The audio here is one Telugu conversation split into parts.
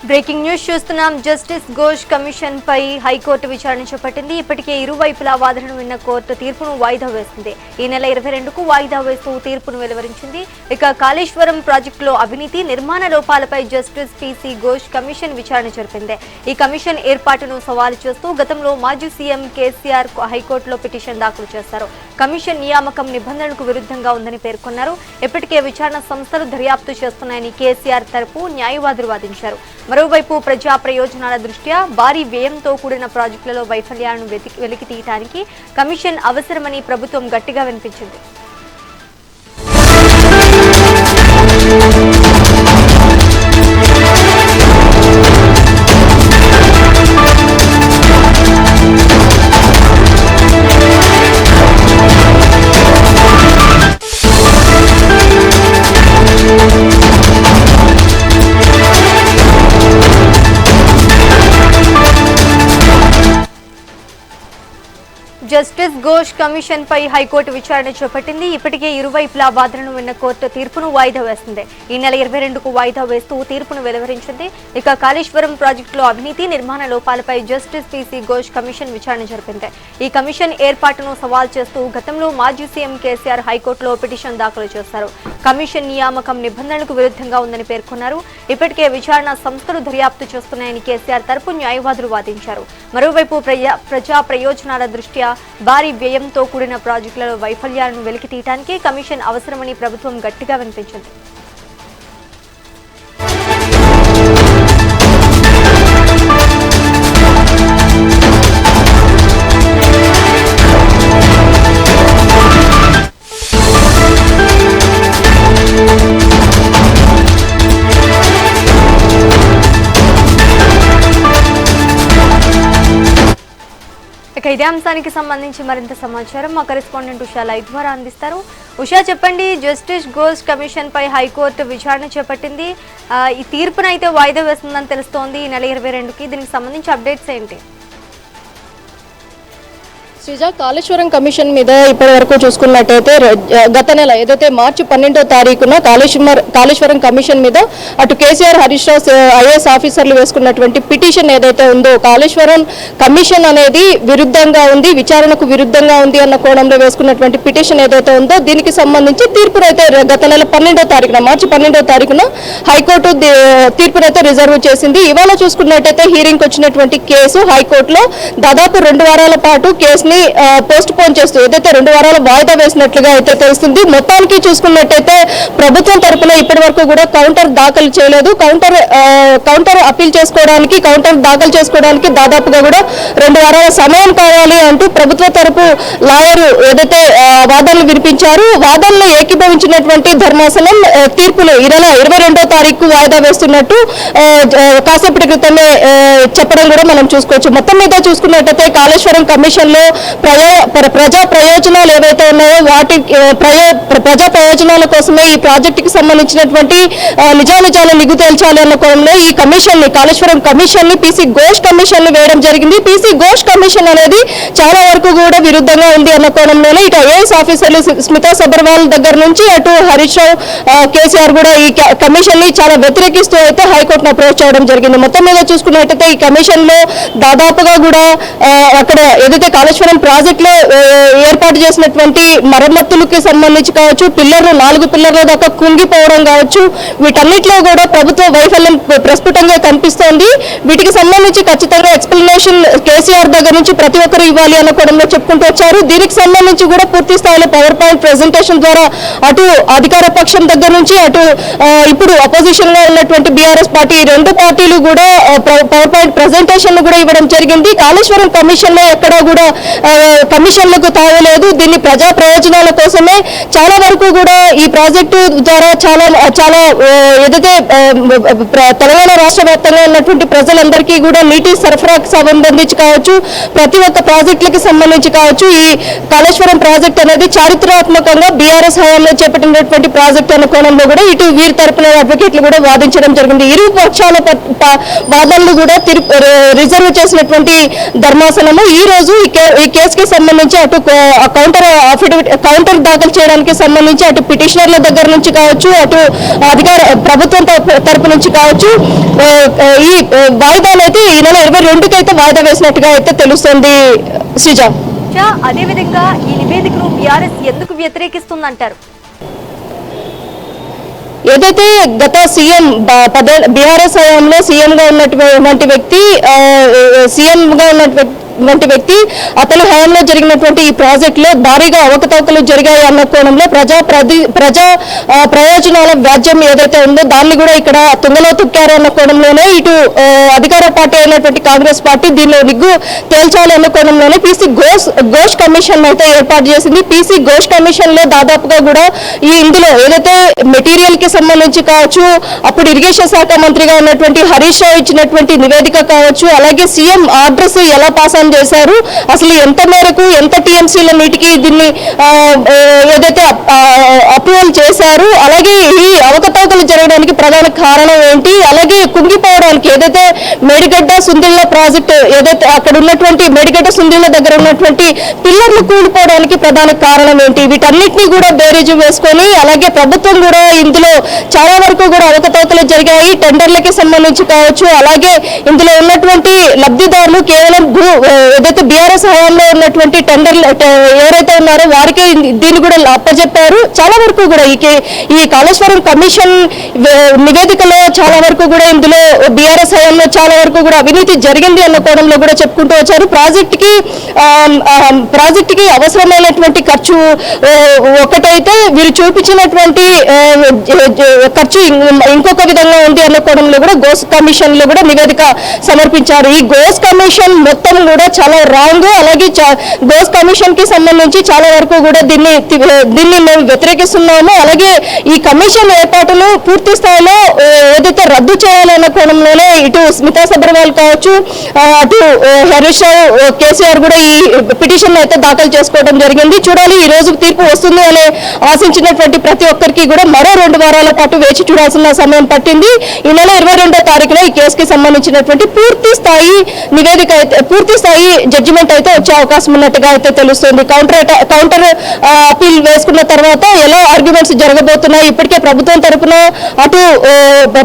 బ్రేకింగ్ న్యూస్ చూస్తున్నాం. జస్టిస్ ఘోష్ కమిషన్ పై హైకోర్టు విచారణ చేపట్టింది. ఇప్పటికే ఇరువైపులా వాదనను విన్న కోర్టు తీర్పును వాయిదా వేసింది. ఈ నెల 22కు వాయిదా వేస్తూ తీర్పును వెలువరించింది. ఇక కాళేశ్వరం ప్రాజెక్టులో అవినీతి నిర్మాణ లోపాలపై జస్టిస్ పిసి ఘోష్ కమిషన్ విచారణ జరిపింది. ఈ కమిషన్ ఏర్పాటును సవాలు చేస్తూ గతంలో మాజీ సీఎం కేసీఆర్ హైకోర్టులో పిటిషన్ దాఖలు చేశారు. కమిషన్ నియామకం నిబంధనలకు విరుద్ధంగా ఉందని పేర్కొన్నారు. ఇప్పటికే విచారణ సంస్థలు దర్యాప్తు చేస్తున్నాయని కేసీఆర్ తరపు న్యాయవాదులు వాదించారు. మరోవైపు ప్రజా ప్రయోజనాల దృష్ట్యా భారీ వ్యయంతో కూడిన ప్రాజెక్టులలో వైఫల్యాలను వెలికి తీయడానికి కమిషన్ అవసరమని ప్రభుత్వం గట్టిగా వినిపించింది. జస్టిస్ ఘోష్ కమిషన్ పై హైకోర్టు విచారణ చేపట్టింది. ఇప్పటికే ఇరువైపులా వాదనను విన్న కోర్టు తీర్పును వాయిదా వేసింది. ఈ నెల 22కు వాయిదా వేస్తూ తీర్పును వెలువరించింది. ఇక కాళేశ్వరం ప్రాజెక్టులో అవినీతి నిర్మాణ లోపాలపై జస్టిస్ పిసి ఘోష్ కమిషన్ విచారణ జరిపింది. ఈ కమిషన్ ఏర్పాటును సవాల్ చేస్తూ గతంలో మాజీ సీఎం కేసీఆర్ హైకోర్టులో పిటిషన్ దాఖలు చేశారు. కమిషన్ నియామకం నిబంధనలకు విరుద్ధంగా ఉందని పేర్కొన్నారు. ఇప్పటికే విచారణ సంస్థలు దర్యాప్తు చేస్తున్నాయని కేసీఆర్ తరపు న్యాయవాదులు వాదించారు. మరోవైపు ప్రజా ప్రయోజనాల దృష్ట్యా భారీ వ్యయంతో కూడిన ప్రాజెక్టులలో వైఫల్యాలను వెలికి తీయడానికి కమిషన్ అవసరమని ప్రభుత్వం గట్టిగా వినిపించింది. ఇదే అంశానికి సంబంధించి మరింత సమాచారం మా కరెస్పాండెంట్ ఉషా లైవ్ ద్వారా అందిస్తారు. ఉషా, చెప్పండి, జస్టిస్ ఘోష్ కమిషన్ పై హైకోర్టు విచారణ చేపట్టింది. ఈ తీర్పునైతే వాయిదా వేస్తుందని తెలుస్తోంది ఈ నెల 22కి. దీనికి సంబంధించి అప్డేట్స్ ఏంటి? శ్రీజ, కాళేశ్వరం కమిషన్ మీద ఇప్పటి వరకు చూసుకున్నట్టయితే గత నెల ఏదైతే మార్చి 12వ తారీఖున కాళేశ్వరం కమిషన్ మీద అటు కేసీఆర్, హరీష్ రావు ఐఏఎస్ ఆఫీసర్లు వేసుకున్నటువంటి పిటిషన్ ఏదైతే ఉందో, కాళేశ్వరం కమిషన్ అనేది విరుద్ధంగా ఉంది, విచారణకు విరుద్ధంగా ఉంది అన్న కోణంలో వేసుకున్నటువంటి పిటిషన్ ఏదైతే ఉందో దీనికి సంబంధించి తీర్పునైతే గత నెల 12వ తారీఖున మార్చి 12వ తారీఖున హైకోర్టు తీర్పునైతే రిజర్వ్ చేసింది. ఇవాళ చూసుకున్నట్టయితే హీరింగ్ వచ్చినటువంటి కేసు హైకోర్టులో దాదాపు 2 వారాల పాటు కేసుని పోస్ట్ పోన్ చేస్తూ ఏదైతే 2 వారాల వాయిదా వేసినట్లుగా అయితే తెలుస్తుంది. మొత్తానికి చూసుకున్నట్టయితే ప్రభుత్వం తరపున ఇప్పటి వరకు కూడా కౌంటర్ దాఖలు చేయలేదు. కౌంటర్ అప్పీల్ చేసుకోవడానికి, కౌంటర్ దాఖలు చేసుకోవడానికి దాదాపుగా కూడా 2 వారాల సమయం కావాలి అంటూ ప్రభుత్వ తరపు లాయరు ఏదైతే వాదనలు వినిపించారు. వాదనలు ఏకీభవించినటువంటి ధర్మాసనం తీర్పును ఈ నెల 22వ తారీఖు వాయిదా వేస్తున్నట్టు కాసేపటి క్రితమే చెప్పడం కూడా మనం చూసుకోవచ్చు. మొత్తం మీద చూసుకున్నట్టయితే కాళేశ్వరం కమిషన్ లో ప్రజా ప్రయోజనాలు ఏవైతే ఉన్నాయో వాటి ప్రజా ప్రయోజనాల కోసమే ఈ ప్రాజెక్టుకి సంబంధించినటువంటి నిజాలు నిగ్గు తేల్చాలి అన్న కోణంలో ఈ కమిషన్ ని, కాళేశ్వరం కమిషన్ ని, పిసి ఘోష్ కమిషన్ ని వేయడం జరిగింది. పిసి ఘోష్ కమిషన్ అనేది చాలా వరకు కూడా విరుద్ధంగా ఉంది అన్న కోణంలోనే ఇటు ఐఏఎస్ ఆఫీసర్లు స్మితా సబర్వాల్ దగ్గర నుంచి అటు హరీష్ రావు, కేసీఆర్ కూడా ఈ కమిషన్ ని చాలా వ్యతిరేకిస్తూ అయితే హైకోర్టును అప్రోచ్ చేయడం జరిగింది. మొత్తం మీద చూసుకున్నట్టయితే ఈ కమిషన్ లో దాదాపుగా కూడా అక్కడ ఏదైతే కాళేశ్వరం ప్రాజెక్ట్ లో ఏర్పాటు చేసినటువంటి మరమ్మతులకు సంబంధించి కావచ్చు, 4 పిల్లర్ల దాకా కుంగిపోవడం కావచ్చు, వీటన్నిటిలో కూడా ప్రభుత్వ వైఫల్యం ప్రస్ఫుటంగా కనిపిస్తోంది. వీటికి సంబంధించి ఖచ్చితంగా ఎక్స్ప్లెనేషన్ కేసీఆర్ దగ్గర నుంచి ప్రతి ఒక్కరు ఇవ్వాలి అన్న కోణంలో చెప్పుకుంటూ వచ్చారు. దీనికి సంబంధించి కూడా పూర్తి స్థాయిలో పవర్ పాయింట్ ప్రెజెంటేషన్ ద్వారా అటు అధికార పక్షం దగ్గర నుంచి అటు ఇప్పుడు అపోజిషన్ లో ఉన్నటువంటి బీఆర్ఎస్ పార్టీ, 2 పార్టీలు కూడా పవర్ పాయింట్ ప్రెజెంటేషన్ కూడా ఇవ్వడం జరిగింది. కాళేశ్వరం కమిషన్ లో ఎక్కడా కూడా కమిషన్లకు తావలేదు. దీన్ని ప్రజా ప్రయోజనాల కోసమే చాలా వరకు కూడా ఈ ప్రాజెక్టు ద్వారా చాలా ఏదైతే తెలంగాణ రాష్ట్ర వ్యాప్తంగా ఉన్నటువంటి ప్రజలందరికీ కూడా నీటి సరఫరాకు సంబంధించి కావచ్చు, ప్రతి ఒక్క ప్రాజెక్టులకి సంబంధించి కావచ్చు, ఈ కాళేశ్వరం ప్రాజెక్ట్ అనేది చారిత్రాత్మకంగా బీఆర్ఎస్ హయాంలో చేపట్టినటువంటి ప్రాజెక్ట్ అన్న కోణంలో కూడా ఇటు వీరి తరపున అడ్వకేట్లు కూడా వాదించడం జరిగింది. ఇరు పక్షాల వాదనలు కూడా రిజర్వ్ చేసినటువంటి ధర్మాసనము ఈ రోజు ఈ కేసుకి సంబంధించి అటు కౌంటర్ దాఖలు చేయడానికి సంబంధించి అటు పిటిషనర్ల దగ్గర నుంచి కావచ్చు, అటు అధికార ప్రభుత్వం తరపు నుంచి కావచ్చు, ఈ వాయిదాలు అయితే ఈ నెల 22కి అయితే వాయిదా వేసినట్టుగా అయితే తెలుస్తుంది శ్రీజ. అదేవిధంగా ఈ నివేదికను బీఆర్ఎస్ ఎందుకు వ్యతిరేకిస్తుందంటారు? ఏదైతే గత సీఎం బీఆర్ఎస్ హయాంలో సీఎంగా ఉన్నటువంటి వ్యక్తి అతని హయాంలో జరిగినటువంటి ఈ ప్రాజెక్టులో భారీగా అవకతవకలు జరిగాయి అన్న కోణంలో ప్రజా ప్రయోజనాల వ్యాజ్యం ఏదైతే ఉందో దాన్ని కూడా ఇక్కడ తుంగలో తొక్కారు అన్న కోణంలోనే ఇటు అధికార పార్టీ అయినటువంటి కాంగ్రెస్ పార్టీ దీనిలో నిగ్గు తేల్చాలి అన్న కోణంలోనే పీసీ ఘోష్ కమిషన్ అయితే ఏర్పాటు చేసింది. పీసీ ఘోష్ కమిషన్ లో దాదాపుగా కూడా ఇందులో ఏదైతే మెటీరియల్ కి సంబంధించి కావచ్చు, అప్పుడు ఇరిగేషన్ శాఖ మంత్రిగా ఉన్నటువంటి హరీష్ రావు ఇచ్చినటువంటి నివేదిక కావచ్చు, అలాగే సీఎం ఆర్డర్స్ ఎలా పాస్ చేశారు, అసలు ఎంత మేరకు ఎంత టీఎంసీల నీటికి దీన్ని ఏదైతే అప్రూవల్ చేశారు, అలాగే ఈ అవకతవకలు జరగడానికి ప్రధాన కారణం ఏంటి, అలాగే కుంగిపోవడానికి ఏదైతే మేడిగడ్డ సుందిళ్ళ ప్రాజెక్ట్ ఏదైతే అక్కడ ఉన్నటువంటి మేడిగడ్డ సుందిళ్ళ దగ్గర ఉన్నటువంటి పిల్లర్లు కూలిపోవడానికి ప్రధాన కారణం ఏంటి, వీటన్నిటినీ కూడా బేరీజు వేసుకొని అలాగే ప్రభుత్వం కూడా ఇందులో చాలా వరకు కూడా అవకతవకలు జరిగాయి, టెండర్లకి సంబంధించి కావచ్చు, అలాగే ఇందులో ఉన్నటువంటి లబ్ధిదారులు కేవలం ఏదైతే బీఆర్ఎస్ హయాంలో ఉన్నటువంటి టెండర్లు ఎవరైతే ఉన్నారో వారికి దీన్ని కూడా అప్పచెప్పారు. చాలా వరకు కూడా ఈ కాళేశ్వరం కమిషన్ నివేదికలో చాలా వరకు కూడా ఇందులో బీఆర్ఎస్ హయాంలో చాలా వరకు కూడా అవినీతి జరిగింది అన్న కోణంలో కూడా చెప్పుకుంటూ వచ్చారు. ప్రాజెక్టుకి అవసరమైనటువంటి ఖర్చు ఒకటైతే వీరు చూపించినటువంటి ఖర్చు ఇంకొక విధంగా ఉంది అన్న కోణంలో కూడా ఘోష్ కమిషన్ లో కూడా నివేదిక సమర్పించారు. ఈ ఘోష్ కమిషన్ మొత్తం కూడా చాలా రాంగ్, అలాగే ఘోష్ కమిషన్ కి సంబంధించి చాలా వరకు కూడా దీన్ని మేము వ్యతిరేకిస్తున్నాము. అలాగే ఈ కమిషన్ ఏర్పాటును పూర్తి స్థాయిలో ఏదైతే రద్దు చేయాలన్న కోణంలోనే ఇటు స్మితా సబర్వాల్ కావచ్చు, అటు హరీష్ రావు, కేసీఆర్ కూడా ఈ పిటిషన్ అయితే దాఖలు చేసుకోవడం జరిగింది. చూడాలి ఈ రోజు తీర్పు వస్తుంది అని ఆశించినటువంటి ప్రతి ఒక్కరికి కూడా మరో 2 వారాల పాటు వేచి చూడాల్సిన సమయం పట్టింది. ఈ నెల 22వ తారీఖున ఈ కేసుకి సంబంధించినటువంటి పూర్తి స్థాయి నివేదిక అయితే పూర్తి స్థాయి జడ్జిమెంట్ అయితే వచ్చే అవకాశం ఉన్నట్టుగా అయితే తెలుస్తుంది. కౌంటర్ అపీల్ వేసుకున్న తర్వాత ఎలా ఆర్గ్యుమెంట్స్ జరగబోతున్నాయి, ఇప్పటికే ప్రభుత్వం తరపున అటు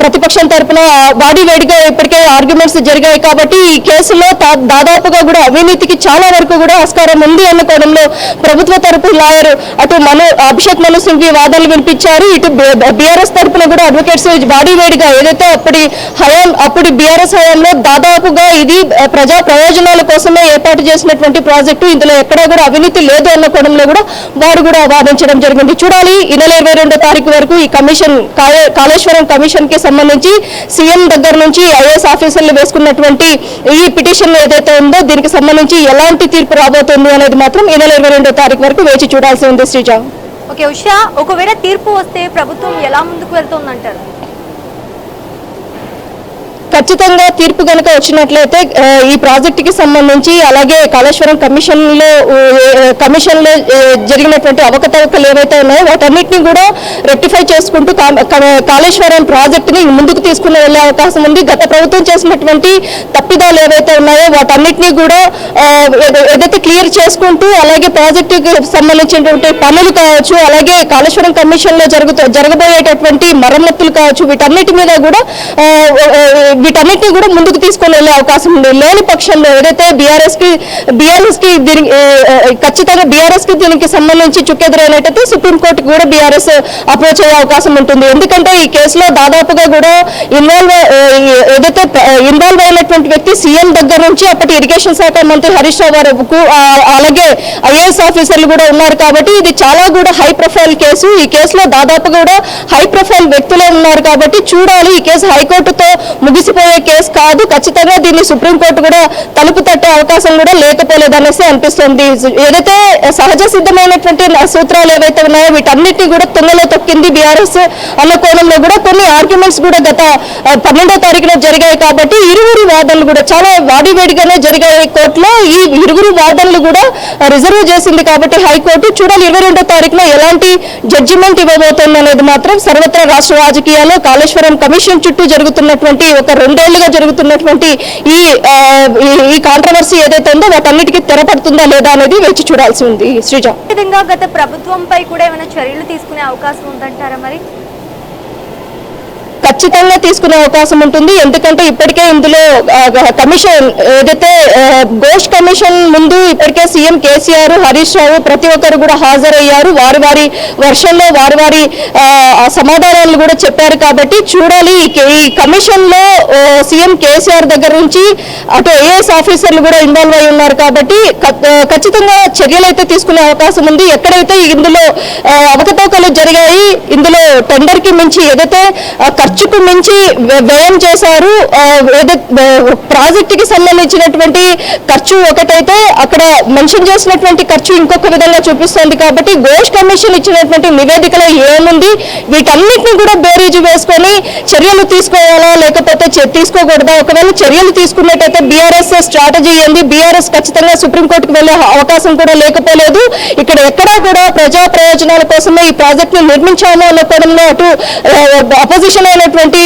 ప్రతిపక్షం తరపున వాడివేడిగా ఇప్పటికే ఆర్గ్యుమెంట్స్ జరిగాయి కాబట్టి ఈ కేసులో దాదాపుగా కూడా అవినీతికి చాలా వరకు కూడా ఆస్కారం ఉంది అన్న కోణంలో ప్రభుత్వ తరపు లాయర్ అటు అభిషేక్ మను సింఘ్వి వాదనలు వినిపించారు. ఇటు బీఆర్ఎస్ తరపున కూడా అడ్వకేట్స్ వాడివేడిగా ఏదైతే అప్పుడు బీఆర్ఎస్ హయాంలో దాదాపుగా ఇది ప్రజా ప్రయోజనాల కోసమే ఏర్పాటు చేసినటువంటి ప్రాజెక్టు, ఇందులో ఎక్కడా కూడా అవినీతి లేదు అన్న కోణంలో కూడా వారు కూడా వాదించడం జరిగింది. చూడాలి ఈ నెల 22వ తారీఖు వరకు ఈ కమిషన్ కాళేశ్వరం కమిషన్ కి సంబంధించి సీఎం దగ్గర నుంచి ఐఏఎస్ ఆఫీసర్లు వేసుకున్నటువంటి ఈ పిటిషన్ ఏదైతే ఉందో దీనికి సంబంధించి ఎలాంటి తీర్పు రాబోతుంది అనేది మాత్రం ఈ నెల 22వ తారీఖు వరకు వేచి చూడాల్సి ఉంది శ్రీజ. ఓకే ఉషా, ఒకవేళ తీర్పు వస్తే ప్రభుత్వం ఎలా ముందుకు వెళ్తుందంటారు? ఖచ్చితంగా తీర్పు కనుక వచ్చినట్లయితే ఈ ప్రాజెక్టుకి సంబంధించి అలాగే కాళేశ్వరం కమిషన్లో జరిగినటువంటి అవకతవకలు ఏవైతే ఉన్నాయో వాటన్నిటిని కూడా రెక్టిఫై చేసుకుంటూ కాళేశ్వరం ప్రాజెక్టుని ముందుకు తీసుకుని వెళ్ళే అవకాశం ఉంది. గత ప్రభుత్వం చేసినటువంటి తప్పిదాలు ఏవైతే ఉన్నాయో వాటన్నిటినీ కూడా ఏదైతే క్లియర్ చేసుకుంటూ అలాగే ప్రాజెక్టుకి సంబంధించినటువంటి పనులు కావచ్చు, అలాగే కాళేశ్వరం కమిషన్లో జరగబోయేటటువంటి మరమ్మతులు కావచ్చు, వీటన్నిటి మీద కూడా వీటన్నిటిని కూడా ముందుకు తీసుకొని వెళ్ళే అవకాశం ఉంది. లేని పక్షంలో ఏదైతే బీఆర్ఎస్ కి ఖచ్చితంగా బీఆర్ఎస్ కి దీనికి సంబంధించి చుక్కెదురైనట్టయితే సుప్రీంకోర్టుకి కూడా బీఆర్ఎస్ అప్రోచ్ అయ్యే అవకాశం ఉంటుంది. ఎందుకంటే ఈ కేసులో దాదాపుగా కూడా ఇన్వాల్వ్ అయినటువంటి వ్యక్తి సీఎం దగ్గర నుంచి అప్పటి ఇరిగేషన్ శాఖ మంత్రి హరీష్ రావు వరకు అలాగే ఐఏఎస్ ఆఫీసర్లు కూడా ఉన్నారు కాబట్టి ఇది చాలా కూడా హై ప్రొఫైల్ కేసు. ఈ కేసులో దాదాపుగా కూడా హై ప్రొఫైల్ వ్యక్తులే ఉన్నారు కాబట్టి చూడాలి. ఈ కేసు హైకోర్టుతో ముగిసిపోయే కేసు కాదు, ఖచ్చితంగా దీన్ని సుప్రీంకోర్టు కూడా తలుపు తట్టే అవకాశం కూడా లేకపోలేదనేసి అనిపిస్తుంది. ఏదైతే సహజ సిద్ధమైనటువంటి సూత్రాలు ఏవైతే ఉన్నాయో వీటన్నిటిని కూడా తుంగలో తొక్కింది బీఆర్ఎస్ అన్న కోణంలో కూడా కొన్ని ఆర్గ్యుమెంట్స్ కూడా గత 12వ తారీఖున జరిగాయి కాబట్టి ఇరువురు వాదనలు కూడా చాలా వాడివేడిగానే జరిగాయి కోర్టులో. ఈ ఇరువురు వాదనలు కూడా రిజర్వ్ చేసింది కాబట్టి హైకోర్టు చూడాలి 22వ తారీఖున ఎలాంటి జడ్జిమెంట్ ఇవ్వబోతోంది అనేది మాత్రం సర్వత్రా రాష్ట్ర రాజకీయాల్లో కాళేశ్వరం కమిషన్ చుట్టూ జరుగుతున్నటువంటి ఒక 2 ఏళ్లుగా జరుగుతున్నటువంటి ఈ కాంట్రవర్సీ ఏదైతే ఉందో వాటన్నిటికీ తెరపడుతుందా లేదా అనేది వేచి చూడాల్సి ఉంది. శ్రీజ, విధంగా గత ప్రభుత్వంపై కూడా ఏమైనా చర్యలు తీసుకునే అవకాశం ఉందంటారా? మరి ఖచ్చితంగా తీసుకునే అవకాశం ఉంటుంది. ఎందుకంటే ఇప్పటికే ఇందులో కమిషన్ ఏదైతే ఘోష్ కమిషన్ ముందు ఇప్పటికే సీఎం కేసీఆర్, హరీష్ రావు ప్రతి ఒక్కరు కూడా హాజరయ్యారు. వారి వారి వర్షంలో వారి వారి సమాధానాలు కూడా చెప్పారు. కాబట్టి చూడాలి ఈ కమిషన్ లో సీఎం కేసీఆర్ దగ్గర నుంచి అటు ఐఏఎస్ ఆఫీసర్లు కూడా ఇన్వాల్వ్ అయి ఉన్నారు. కాబట్టి ఖచ్చితంగా చర్యలు అయితే తీసుకునే అవకాశం ఉంది. ఎక్కడైతే ఇందులో అవకతవకలు జరిగాయి, ఇందులో టెండర్ కి మించి ఏదైతే ఖర్చుకు మించి వ్యయం చేశారు, ప్రాజెక్టుకి సంబంధించినటువంటి ఖర్చు ఒకటైతే అక్కడ మెన్షన్ చేసినటువంటి ఖర్చు ఇంకొక విధంగా చూపిస్తోంది. కాబట్టి ఘోష్ కమిషన్ ఇచ్చినటువంటి నివేదికలో ఏముంది, వీటన్నిటిని కూడా బేరీజు వేసుకొని చర్యలు తీసుకోవాలా లేకపోతే తీసుకోకూడదా, ఒకవేళ చర్యలు తీసుకున్నట్టయితే బీఆర్ఎస్ స్ట్రాటజీ ఏంది, బీఆర్ఎస్ ఖచ్చితంగా సుప్రీంకోర్టుకు వెళ్లే అవకాశం కూడా లేకపోలేదు. ఇక్కడ ఎక్కడా కూడా ప్రజా ప్రయోజనాల కోసమే ఈ ప్రాజెక్ట్ ని నిర్మించాము అనుకోవడంలో అటు అపోజిషన్ అయినటువంటి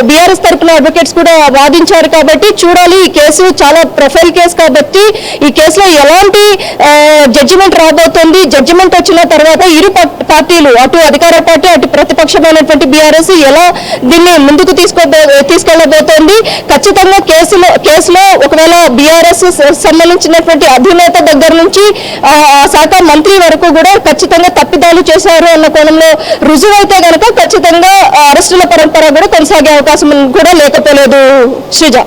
బీఆర్ఎస్ తరఫున అడ్వకేట్స్ కూడా వాదించారు. కాబట్టి చూడాలి, ఈ కేసు చాలా ప్రొఫైల్ కేసు కాబట్టి ఈ కేసులో ఎలాంటి జడ్జిమెంట్ రాబోతుంది. జడ్జిమెంట్ వచ్చిన తర్వాత ఇరు పార్టీలు, అటు అధికార పార్టీ అటు ప్రతిపక్షమైనటువంటి బీఆర్ఎస్ ఎలా దీన్ని ముందుకు తీసుకెళ్లబోతోంది. ఖచ్చితంగా కేసులో ఒకవేళ బీఆర్ఎస్ సంబంధించినటువంటి అధినేత దగ్గర నుంచి ఆ శాఖ మంత్రి వరకు కూడా ఖచ్చితంగా తప్పిదాలు చేశారు అన్న కోణంలో రుజువైతే కనుక ఖచ్చితంగా అరెస్టుల పరంపర కూడా కొనసాగే అవకాశం కూడా లేకపోలేదు. Sreeja,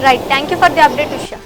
right, thank you for the update Usha.